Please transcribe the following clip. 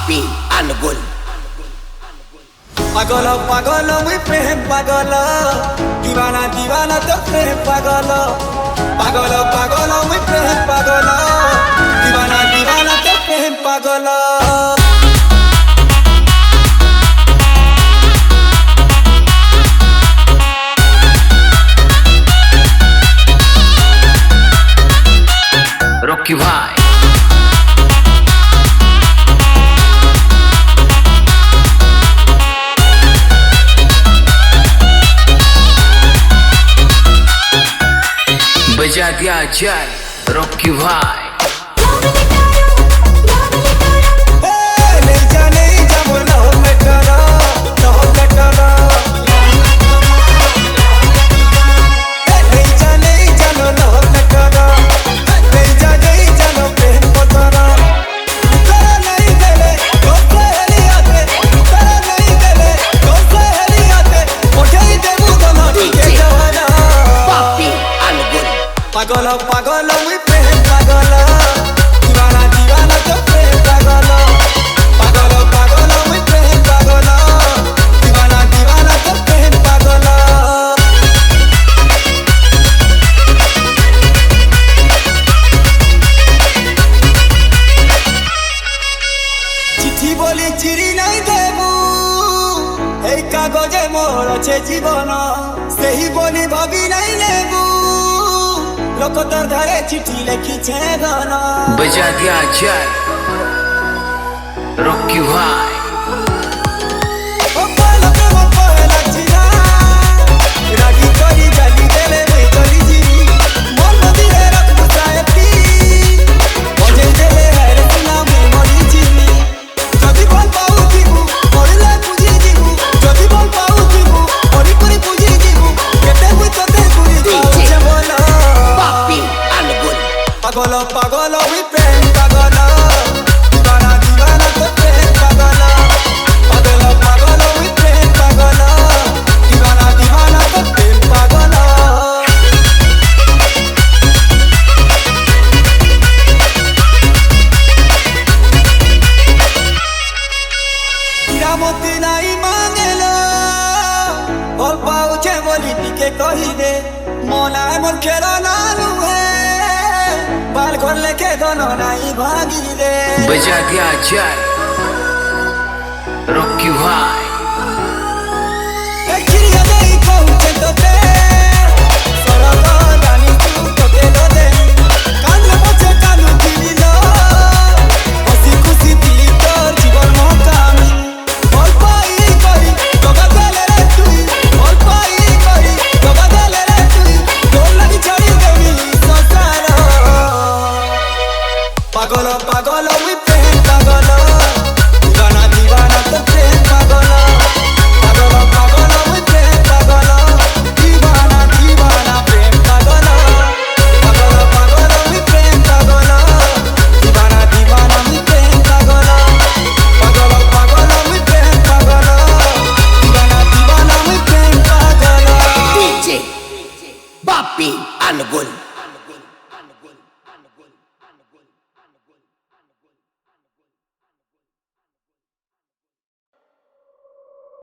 Papi Angul. পাগল পাগল মুই প্রেম পাগল দিবানা দিবানা তো প্রেম পাগল পাগল পাগল মুই প্রেম পাগল দিবানা দিবানা তো প্রেম পাগল Rocky Bhai. बजा दिया चल रॉकी भाई नहीं जा बोलो मैं करा नहीं जा लो मैं करा नहीं जा लो प्रेम पतरा करा नहीं देले तो पहली आते करा नहीं देले तो पहली आते उठे देबू दोनों के जवाना Papi Angul. पागल पागल मुई प्रेम पागल दीवाना दीवाना तो प्रेम पागल पागल पागल मुई प्रेम पागल दीवाना दीवाना तो प्रेम पागल चिट्ठी बोली चिरी नहीं देबू এই কাগজে মোর আছে জীবন সেই বলি ভাবি নাই নেবু লোক তোর ধারে চিঠি লিখিছে ঘন बजा दिया चल रॉकी भाई ও বলো প্রেম পহলা চিনা রাগি করি গালি দেলে মই চলি যিনি মন নদীরে রাখবু সাহেবটি বজে দেলে হেরে শুনা মই মরি যিনি যদি বল পাউ দিবু মরলে বুঝি দিবু যদি বল পাউ দিবু মরি পরি বুঝি দিবু কেতে হুই তোতে গুলি যাচ্ছে বলো Papi Angul. পাগল পাগল উই প্রেম পাগল দিবানা দিবানা তো প্রেম পাগল পাগল পাগল উই প্রেম পাগল দিবানা দিবানা তো প্রেম পাগল কিরামতি নাই মাঙ্গেলো বল পাউছে বলি টিকে কহিদে মনায় মন খেলো না নুহে বাল করলে কে দোনো নাই ভাগি দে बजा दिया चल रॉकी भाई কিরিয়া দেই কৌছে তোতে সরল জানি তু তোতে দে কানলে পছে কানু দিল হসি খুশি দিলি তোর জীবন মকামি বল পাই করি তোবা দেলে রে তুই বল পাই করি তোবা দেলে রে তুই তোর লাগি ছাড়ি দেবি সংসার পাগল পাগল উই প্রেম পাগল দিবানা দিবানা তো প্রেম পাগল পাগল পাগল উই প্রেম পাগল দিবানা দিবানা প্রেম পাগল পাগল পাগল উই প্রেম পাগল দিবানা দিবানা উই প্রেম পাগল পাগল পাগল উই প্রেম পাগল দিবানা দিবানা উই প্রেম পাগল DJ Papi Angul.